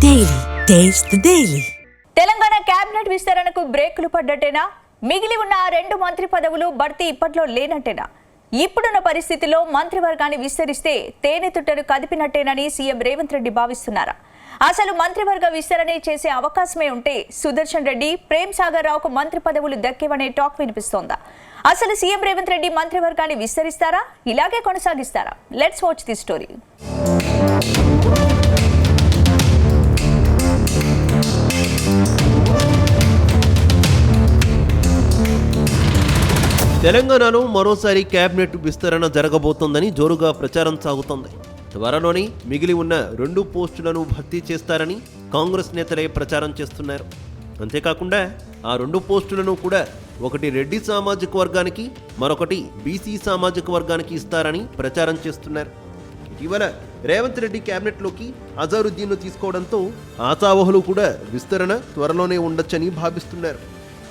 Daily taste the daily. Telangana cabinet విస్తరణకు బ్రేకులు పడ్డట్టేనా? మిగిలి ఉన్న ఆ 2 మంత్రి పదవులు భర్తీ ఇప్పట్లో లేనట్టేనా? ఇప్పుడున్న పరిస్థితిలో మంత్రివర్గాన్ని విస్తరిస్తే తేనె తుట్టను కదిపినట్టేనని సీఎం రేవంత్ రెడ్డి భావిస్తున్నారా? అసలు మంత్రివర్గ విస్తరణ చేసే అవకాశమే ఉంటే సుదర్శన్ రెడ్డి, ప్రేమ్ సాగర్ రావుకు మంత్రి పదవులు దక్కేవనే టాక్ వినిపిస్తోందా? అసలు సీఎం రేవంత్ రెడ్డి మంత్రివర్గాన్ని విస్తరిస్తారా, ఇలాగే కొనసాగిస్తారా? Let's watch the story. తెలంగాణలో మరోసారి కేబినెట్ విస్తరణ జరగబోతోందని జోరుగా ప్రచారం సాగుతోంది. త్వరలోనే మిగిలి ఉన్న 2 పోస్టులను భర్తీ చేస్తారని కాంగ్రెస్ నేతలే ప్రచారం చేస్తున్నారు. అంతేకాకుండా ఆ 2 పోస్టులను కూడా ఒకటి రెడ్డి సామాజిక వర్గానికి, మరొకటి బీసీ సామాజిక వర్గానికి ఇస్తారని ప్రచారం చేస్తున్నారు. ఇటీవల రేవంత్ రెడ్డి కేబినెట్లోకి అజారుద్దీన్ను తీసుకోవడంతో ఆశావహులు కూడా విస్తరణ త్వరలోనే ఉండొచ్చని భావిస్తున్నారు.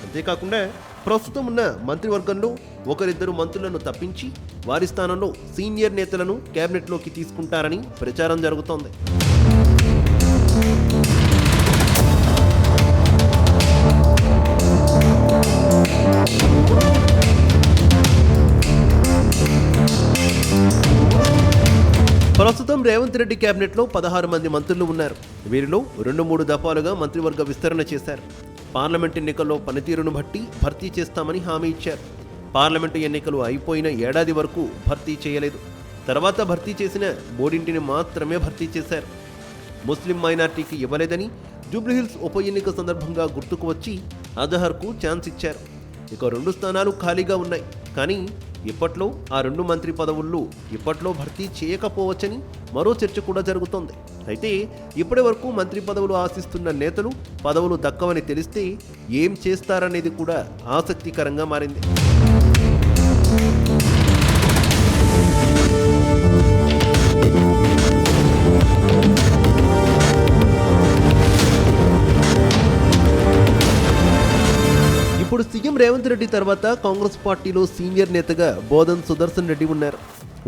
అంతేకాకుండా ప్రస్తుతం ఉన్న మంత్రివర్గంలో ఒకరిద్దరు మంత్రులను తప్పించి వారి స్థానంలో సీనియర్ నేతలను కేబినెట్లోకి తీసుకుంటారని ప్రచారం జరుగుతోంది. ప్రస్తుతం రేవంత్ రెడ్డి కేబినెట్లో 16 మంది మంత్రులు ఉన్నారు. వీరిలో 2-3 దఫాలుగా మంత్రివర్గ విస్తరణ చేశారు. పార్లమెంటు ఎన్నికల్లో పనితీరును బట్టి భర్తీ చేస్తామని హామీ ఇచ్చారు. పార్లమెంటు ఎన్నికలు అయిపోయిన ఏడాది వరకు భర్తీ చేయలేదు. తర్వాత భర్తీ చేసిన 3 మాత్రమే భర్తీ చేశారు. ముస్లిం మైనార్టీకి ఇవ్వలేదని జూబ్లీహిల్స్ ఉప ఎన్నిక సందర్భంగా గుర్తుకు వచ్చి అజహర్కు ఛాన్స్ ఇచ్చారు. ఇక 2 స్థానాలు ఖాళీగా ఉన్నాయి. కానీ ఇప్పట్లో ఆ 2 మంత్రి పదవుల్లో ఇప్పట్లో భర్తీ చేయకపోవచ్చని మరో చర్చ కూడా జరుగుతోంది. అయితే ఇప్పటి వరకు మంత్రి పదవులు ఆశిస్తున్న నేతలు పదవులు దక్కవని తెలిస్తే ఏం చేస్తారనేది కూడా ఆసక్తికరంగా మారింది. ఇప్పుడు సీఎం రేవంత్ రెడ్డి తర్వాత కాంగ్రెస్ పార్టీలో సీనియర్ నేతగా బోధన్ సుదర్శన్ రెడ్డి ఉన్నారు.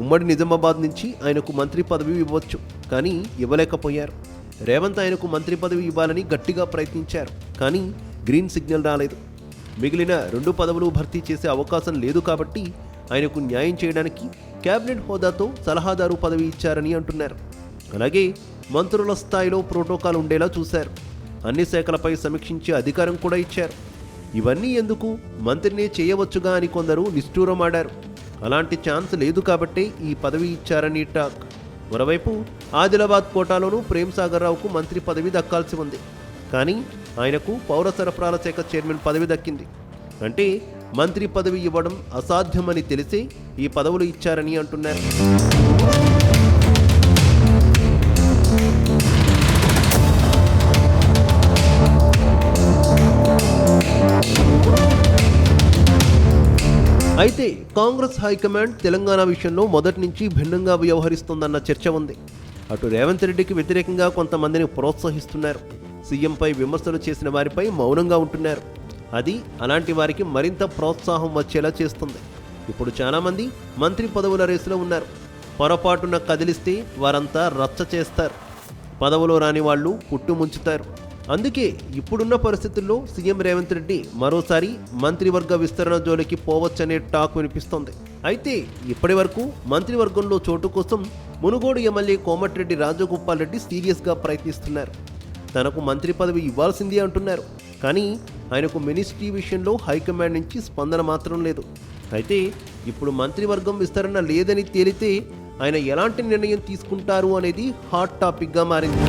ఉమ్మడి నిజామాబాద్ నుంచి ఆయనకు మంత్రి పదవి ఇవ్వచ్చు, కానీ ఇవ్వలేకపోయారు. రేవంత్ ఆయనకు మంత్రి పదవి ఇవ్వాలని గట్టిగా ప్రయత్నించారు, కానీ గ్రీన్ సిగ్నల్ రాలేదు. మిగిలిన 2 పదవులు భర్తీ చేసే అవకాశం లేదు కాబట్టి ఆయనకు న్యాయం చేయడానికి కేబినెట్ హోదాతో సలహాదారు పదవి ఇచ్చారని అంటున్నారు. అలాగే మంత్రుల స్థాయిలో ప్రోటోకాల్ ఉండేలా చూశారు. అన్ని శాఖలపై సమీక్షించే అధికారం కూడా ఇచ్చారు. ఇవన్నీ ఎందుకు, మంత్రినే చేయవచ్చుగా అని కొందరు నిష్ఠూరమాడారు. అలాంటి ఛాన్స్ లేదు కాబట్టే ఈ పదవి ఇచ్చారని టాక్. మరోవైపు ఆదిలాబాద్ కోటాలోనూ ప్రేమ్ సాగర్ రావుకు మంత్రి పదవి దక్కాల్సి ఉంది. కానీ ఆయనకు పౌర సరఫరాల శాఖ చైర్మన్ పదవి దక్కింది. అంటే మంత్రి పదవి ఇవ్వడం అసాధ్యమని తెలిసే ఈ పదవులు ఇచ్చారని అంటున్నారు. అయితే కాంగ్రెస్ హైకమాండ్ తెలంగాణ విషయంలో మొదటి నుంచి భిన్నంగా వ్యవహరిస్తోందన్న చర్చ ఉంది. అటు రేవంత్ రెడ్డికి వ్యతిరేకంగా కొంతమందిని ప్రోత్సహిస్తున్నారు. సీఎంపై విమర్శలు చేసిన వారిపై మౌనంగా ఉంటున్నారు. అది అలాంటి వారికి మరింత ప్రోత్సాహం వచ్చేలా చేస్తుంది. ఇప్పుడు చాలామంది మంత్రి పదవుల రేసులో ఉన్నారు. పొరపాటున కదిలిస్తే వారంతా రచ్చ చేస్తారు. పదవులో రాని వాళ్ళు పుట్టుముంచుతారు. అందుకే ఇప్పుడున్న పరిస్థితుల్లో సీఎం రేవంత్ రెడ్డి మరోసారి మంత్రివర్గ విస్తరణ జోలికి పోవచ్చనే టాక్ వినిపిస్తోంది. అయితే ఇప్పటి వరకు మంత్రివర్గంలో చోటు కోసం మునుగోడు ఎమ్మెల్యే కోమటిరెడ్డి రాజగోపాల్ రెడ్డి సీరియస్గా ప్రయత్నిస్తున్నారు. తనకు మంత్రి పదవి ఇవ్వాల్సిందే అంటున్నారు. కానీ ఆయనకు మినిస్ట్రీ విషయంలో హైకమాండ్ నుంచి స్పందన మాత్రం లేదు. అయితే ఇప్పుడు మంత్రివర్గం విస్తరణ లేదని తేలితే ఆయన ఎలాంటి నిర్ణయం తీసుకుంటారు అనేది హాట్ టాపిక్గా మారింది.